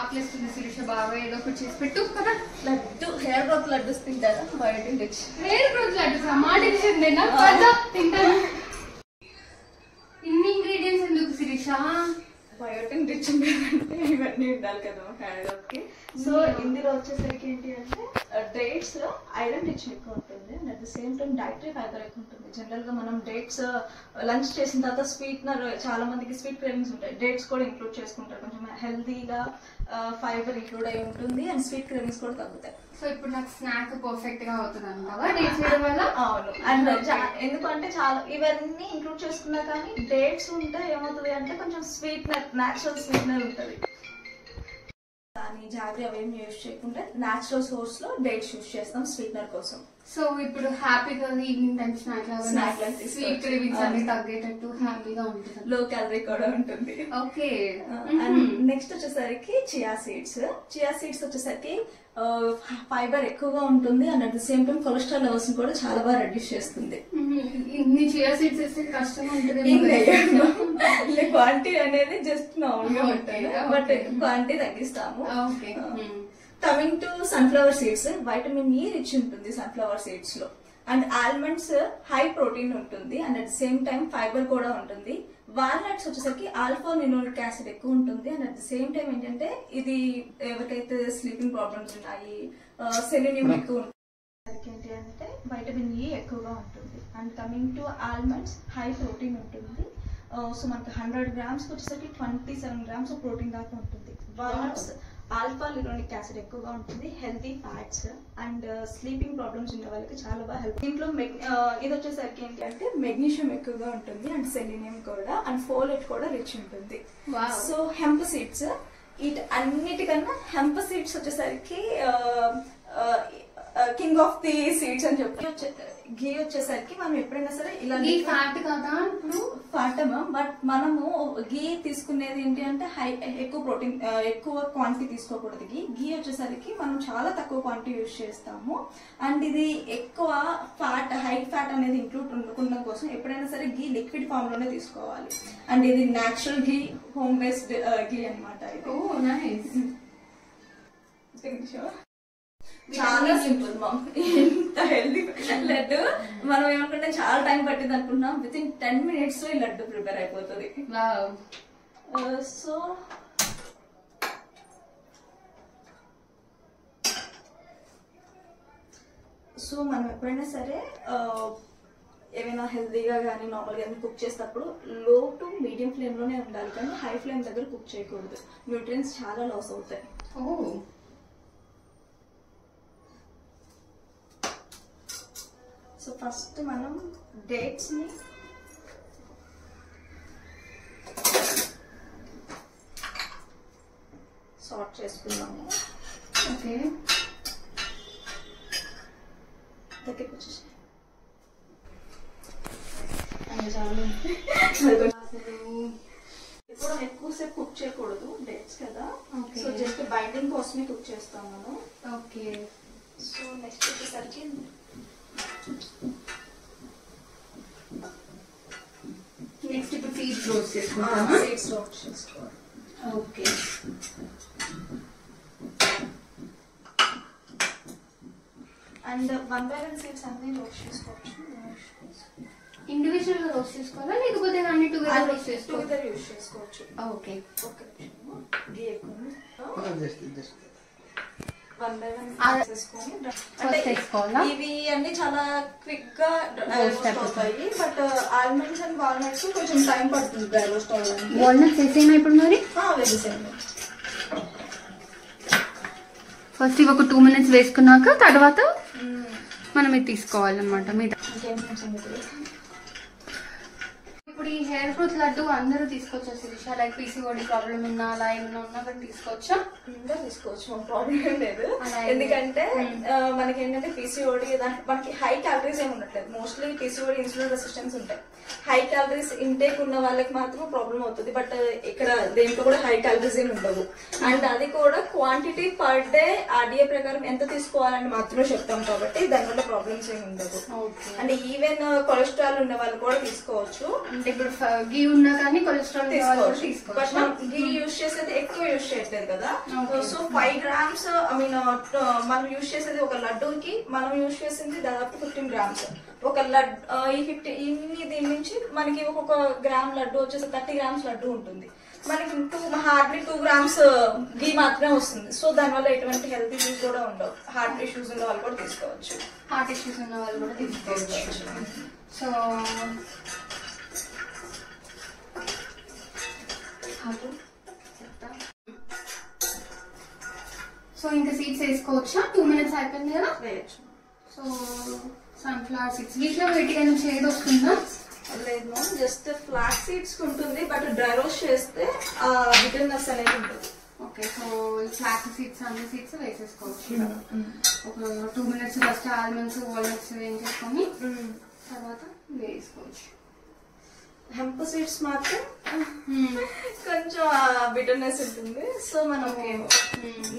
ఆకలిస్తుంది శిరీష బాగా ఏదో ఒకటి చేసి పెట్టు కదా. లడ్డు హెయిర్ గ్రోత్ లడ్డూస్ తింటారా? Biotin rich hair growth laddu మా డిసిషన్ నేనా కదా తింటాను. ఇన్ని ఇంగ్రీడియంట్స్ ఎందుకు శిరీష? బయోటిన్ రిచ్ అంటే ఇవన్నీ ఉండాలి కదా హెయిర్ గ్రోత్ కి. సో ఇందులో వచ్చేసరికి ఏంటి అంటే డేట్స్ లో ఐరన్ రిచ్ ఎక్కువ ఉంటుంది and at the same time dietary fibre ఎక్కువ ఉంటుంది. జనరల్ గా మనం డేట్స్ లంచ్ చేసిన తర్వాత స్వీట్నర్ చాలా మందికి స్వీట్ క్రేవింగ్స్ ఉంటాయి, డేట్స్ కూడా ఇంక్లూడ్ చేసుకుంటారు. కొంచెం హెల్తీగా ఫైబర్ ఇంక్లూడ్ అయి ఉంటుంది అండ్ స్వీట్ క్రేవింగ్స్ కూడా తగ్గుతాయి. సో ఇప్పుడు నాకు స్నాక్ పర్ఫెక్ట్ గా అవుతుంది అంటావా డేట్స్ వేయడం వల్ల? అవును. అండ్ ఎందుకంటే చాలా ఇవన్నీ ఇంక్లూడ్ చేసుకున్నా కానీ డేట్స్ ఉంటే ఏమవుతుంది అంటే కొంచెం స్వీట్నర్, న్యాచురల్ స్వీట్నర్ ఉంటుంది. కానీ జాగ్రత్త అవేమి యూజ్ చేయకుండా న్యాచురల్ సోర్స్ లో డేట్స్ యూజ్ చేస్తాం స్వీట్నర్ కోసం. సో ఇప్పుడు హ్యాపీగా ఈవినింగ్ టైం స్నాక్ లాగా స్వీట్ క్రేవింగ్స్ అన్ని తగ్గేటట్టు హ్యాపీగా ఉంటుంది, లో క్యాలరీ కూడా ఉంటుంది. ఓకే. అండ్ నెక్స్ట్ వచ్చేసరికి చియా సీడ్స్. చియా సీడ్స్ వచ్చేసరికి ఫైబర్ ఎక్కువగా ఉంటుంది and at the same time cholesterol levels కూడా చాలా బాగా రెడ్యూస్ చేస్తుంది. ఇన్ని చియా సీడ్స్ వేస్తే కష్టంగా ఉంటుంది. క్వాంటిటీ అనేది జస్ట్ నార్మల్గా ఉంటుంది బట్ క్వాంటిటీ తగ్గిస్తాము. Coming to sunflower seeds, vitamin E rich ఉంటుంది సన్ఫ్లవర్ సీడ్స్ లో అండ్ ఆల్మండ్స్ హై ప్రోటీన్ ఉంటుంది and at the same time fibre కూడా ఉంటుంది. వాల్నట్స్ వచ్చేసరికి ఆల్ఫా లినోలిక్ యాసిడ్ ఎక్కువ ఉంటుంది and at the same time ఏంటంటే ఇది ఎవరికైతే స్లీపింగ్ ప్రాబ్లమ్స్ ఉన్నాయి, సెలీనియం ఎక్కువ ఉంటుంది, ఏంటి అంటే వైటమిన్ ఈ ఎక్కువగా ఉంటుంది. And coming to almonds high protein ఉంటుంది. సో మనకి 100 grams వచ్చేసరికి 27 grams ప్రోటీన్ దాకా ఉంటుంది. వాల్నట్స్ ఆల్ఫా లినోలిక్ యాసిడ్ ఎక్కువగా ఉంటుంది, healthy fats and sleeping problems ఉన్న వాళ్ళకి చాలా బాగా హెల్ప్. దీంట్లో ఇది వచ్చేసరికి ఏంటి అంటే మెగ్నీషియం ఎక్కువగా ఉంటుంది అండ్ సెలీనియం కూడా అండ్ ఫోలేట్ కూడా రిచ్ ఉంటుంది. సో హెంప్ సీడ్స్, అన్నిటికన్నా హెంప్ సీడ్స్ వచ్చేసరికి కింగ్ ఆఫ్ ది సీడ్స్ అని చెప్పి. ఘీ వచ్చేసరికి మనం ఎప్పుడైనా సరే ఇలా ఫ్యాట్ కదా ఇప్పుడు ఫ్యాటమా, బట్ మనము ఘీ తీసుకునేది ఏంటి అంటే ఎక్కువ ప్రోటీన్ ఎక్కువ క్వాంటిటీ తీసుకోకూడదు. ఘీ వచ్చేసరికి మనం చాలా తక్కువ క్వాంటిటీ యూజ్ చేస్తాము అండ్ ఇది ఎక్కువ ఫ్యాట్, హై ఫ్యాట్ అనేది ఇంక్లూడ్ ఉండడం కోసం ఎప్పుడైనా సరే ఘీ లిక్విడ్ ఫామ్ లోనే తీసుకోవాలి అండ్ ఇది న్యాచురల్ ఘీ, హోమ్ బేస్డ్ ఘీ అనమాట. చాలా సింపుల్ మామ్, ఇంత హెల్దీ లడ్డు. మనం ఏమనుకుంటే చాలా టైం పట్టింది అనుకుంటున్నాం, విత్ ఇన్ 10 minutes లో ఈ లడ్డు ప్రిపేర్ అయిపోతుంది. సో మనం ఎప్పుడైనా సరే ఏమైనా హెల్దీగా కానీ నార్మల్గా కుక్ చేసేటప్పుడు లో టు మీడియం ఫ్లేమ్ లోనే ఉండాలి కానీ హై ఫ్లేమ్ దగ్గర కుక్ చేయకూడదు, న్యూట్రియన్స్ చాలా లాస్ అవుతాయి. సో ఫస్ట్ మనం డేట్స్ ని సార్ట్ చేసుకున్నాము. ఓకే, దగ్గరికి వచ్చేసి ఇప్పుడు ఎక్కువసేపు కుక్ చేయకూడదు డేట్స్ కదా, సో జస్ట్ బైండింగ్ కోసమే కుక్ చేస్తాం మనం. ఓకే. సో నెక్స్ట్ వచ్చేసరికి నెక్స్ట్ ఇప్పుడు సీడ్స్ రోస్ట్ చేసుకుంటామా? సీడ్స్ రోస్ట్ చేసుకోవాలి. ఓకే. అండ్ 1 by 1 సీడ్స్ అన్ని రోస్ట్ చేసుకోవచ్చు. ఇండివిజువల్ గా రోస్ట్ చేసుకోవాలా లేకపోతే అన్ని టుగెదర్ రోస్ట్ చేసుకోవచ్చు? టుగెదర్ యూస్ చేసుకోవచ్చు. ఓకే. ఓకే. ఘీ ఎక్కువ 1 by 1 చేసుకొని చేసుకోవాలా? ఇవి అన్ని చాలా క్విక్ గా రోస్ట్ అవుతాయి బట్ ఆల్మండ్స్ అండ్ వాల్నట్స్ కొంచెం టైం పడుతుంది డ్రై రోస్ట్ అవ్వడానికి. వాల్నట్స్ వేసేనా ఇప్పుడు మరి? వేసేయండి. ఫస్ట్ ఇవి ఒక 2 minutes వేసుకున్నాక తర్వాత మనం ఇది తీసుకోవాలన్నమాట మీద. ఇప్పుడు ఈ హెయిర్ గ్రోత్ లడ్డు అందరూ తీసుకోవచ్చా శిరీష? లైక్ పీసీఓడి ప్రాబ్లం ఉన్నా అలా ఏమైనా ఉన్నా కానీ తీసుకోవచ్చా? అందరూ తీసుకోవచ్చు, ప్రాబ్లం లేదు. ఎందుకంటే మనకి ఏంటంటే పీసీఓడి మనకి హై క్యాలరీస్ ఏమి ఉండట్లేదు. మోస్ట్లీ పీసీఓడి ఇన్సులిన్ రెసిస్టెన్స్ ఉంటాయి. హై క్యాలరీస్ ఇంటేక్ ఉన్న వాళ్ళకి మాత్రం ప్రాబ్లం అవుతుంది బట్ ఇక్కడ దేంట్లో కూడా హై క్యాలరీస్ ఏమి ఉండవు అండ్ అది కూడా క్వాంటిటీ పర్ డే ఆర్డిఏ ప్రకారం ఎంత తీసుకోవాలని మాత్రమే చెప్తాం కాబట్టి దానివల్ల ప్రాబ్లమ్స్ ఏమి ఉండవు. అండ్ ఈవెన్ కొలెస్ట్రాల్ ఉన్న వాళ్ళు కూడా తీసుకోవచ్చు. అంటే ఇప్పుడు గీ ఉన్నా కానీ కొలెస్ట్రాల్ తీసుకోవచ్చు. బట్ మనం గీ యూజ్ చేసేది ఎక్కువ యూజ్ చేయట్లేదు కదా. సో 5 grams ఐ మీన్ మనం యూజ్ చేసేది ఒక లడ్డూకి మనం యూజ్ చేసింది దాదాపు 15 grams. ఒక దీని నుంచి మనకి ఒక్కొక్క గ్రామ్ లడ్డు వచ్చేసి 30 grams లడ్డు ఉంటుంది. మనకి హార్డ్లీ 2 grams ఘీ మాత్రమే వస్తుంది. సో దానివల్ల ఎటువంటి హెల్త్ ఇష్యూస్ కూడా ఉండవు. హార్ట్ ఇష్యూస్ ఉన్న వాళ్ళు కూడా తీసుకోవచ్చు. హార్ట్ ఇష్యూస్ ఉన్న వాళ్ళు కూడా తీసుకోవచ్చు. సో సో ఇంకా సీడ్స్ వేసుకోవచ్చా? 2 minutes అయిపోయింది కదా, వేయచ్చు. సో సన్ఫ్లవర్ సీడ్స్ వీటిలో వేటిగా నుంచి ఏది వస్తుందా? లేదు, జస్ట్ ఫ్లాక్ సీడ్స్ ఉంటుంది, బట్ డ్రై రోస్ట్ చేస్తే బిటర్నెస్ అనేది ఉంటుంది. ఓకే, సో ఫ్లాక్ సీడ్స్ అన్ని సీడ్స్ వేసేసుకోవచ్చు. ఒక 2 minutes ఫస్ట్ ఆల్మండ్స్ వాల్నట్స్ వేయించేసుకొని తర్వాత వేసుకోవచ్చు. హెంప్ సీడ్స్ మాత్రం కొంచెం బిటర్నెస్ ఉంటుంది. సో మనం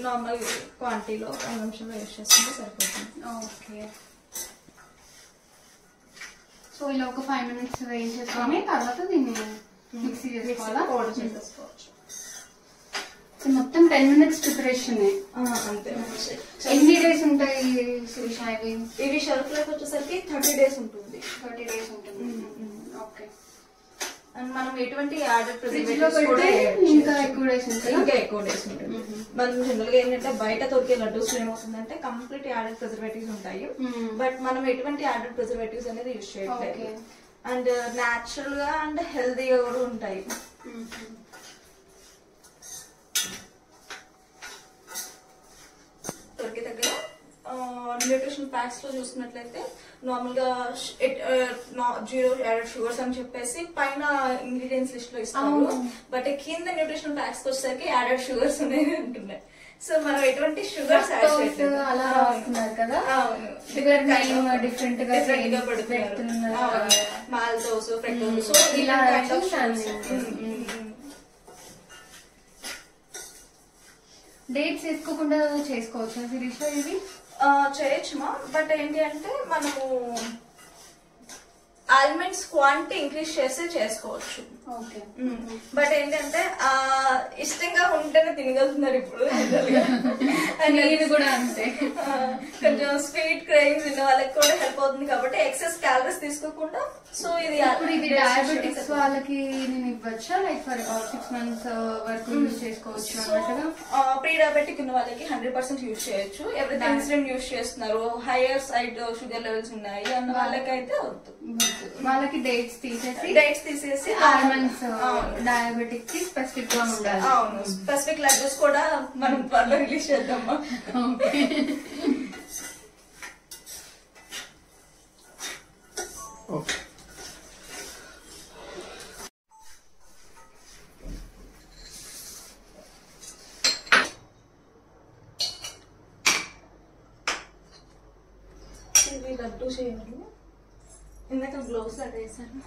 నార్మల్ క్వాంటిటీలో 5 నిమిషాలు యూజ్ చేసుకుంటే సరిపోతుంది. ఓకే, సో ఇలా ఒక 5 minutes వేయించేసుకొని తర్వాత దీన్ని మిక్సీ చేసుకోవాలా? పౌడర్ చేసేసుకోవచ్చు. మొత్తం 10 minutes ప్రిపరేషన్. అంతే. ఎన్ని డేస్ ఉంటాయి ఇవి షెల్ఫ్ లైఫ్ వచ్చేసరికి 30 days ఉంటుంది. 30 days ఉంటుంది. ఓకే, అండ్ మనం ఎటువంటి యాడెడ్ ప్రిజర్వేటివ్స్ ఇంకా ఎక్కువ డేస్ ఉంటుంది. మనం జనరల్ గా ఏంటంటే బయట దొరికే లడ్డూస్ ఏమవుతుందంటే కంప్లీట్ యాడెడ్ ప్రిజర్వేటివ్స్ ఉంటాయి. బట్ మనం ఎటువంటి యాడెడ్ ప్రిజర్వేటివ్స్ అనేది యూజ్ చేయట్లేదు. అండ్ న్యాచురల్ గా అండ్ హెల్దీగా కూడా ఉంటాయి. దొరికే దగ్గర న్యూట్రిషన్ ప్యాక్స్ లో చూసుకున్నట్లయితే నార్మల్ గా 0 యాడెడ్ షుగర్స్ అని చెప్పేసి పైన ఇంగ్రీడియంట్స్ లిస్ట్ లో ఇస్తారు. బట్ కింద న్యూట్రిషన్ ప్యాక్స్ వచ్చేసరికి యాడెడ్ షుగర్స్ అనేవి ఉంటున్నాయి. సో మనం ఎటువంటి షుగర్స్ అలా వస్తున్నారు కదా, డిఫరెంట్ గా పెడుతున్నారు. మాల్టోస్, ఫ్రక్టోస్, ఇలా డేట్స్ వేసుకోకుండా చేసుకోవచ్చు శిరీష ఇది? చేయొచ్చుమా, బట్ ఏంటి అంటే మనము ఆల్మండ్స్ క్వాంటిటీ ఇంక్రీజ్ చేస్తే చేసుకోవచ్చు. బట్ ఏంటంటే ఇష్టంగా ఉంటేనే తినగలుగుతున్నారు ఇప్పుడు. కూడా అంతే, కొంచెం స్వీట్ క్రేవింగ్స్ ఉన్న వాళ్ళకి కూడా హెల్ప్ అవుతుంది కాబట్టి ఎక్సెస్ క్యాలరీస్ తీసుకోకుండా. సో ఇది డయాబెటిక్స్ వాళ్ళకి నేను ఇవ్వచ్చా? లైక్ ఫర్ 6 months వరకు యూజ్ చేసుకోవచ్చు అన్నట్టుగా. ప్రీ డయాబెటిక్ ఉన్న వాళ్ళకి 100% యూజ్ చేయొచ్చు. ఎవరైతే ఇన్సులిన్ యూజ్ చేస్తున్నారు, హైయర్ సైడ్ షుగర్ లెవెల్స్ ఉన్నాయి అన్న వాళ్ళకైతే వద్దు. వాళ్ళకి డేట్స్ తీసేసి ఆల్మండ్స్ డయాబెటిక్ కి స్పెసిఫిక్ గా ఉండాలి. అవును, స్పెసిఫిక్ లడ్డూస్ కూడా మనం త్వరలో రిలీజ్ చేద్దామా? ఇవి లడ్డూ చేయాలి. ఇందాక గ్లోవ్స్ అలా వేసాను.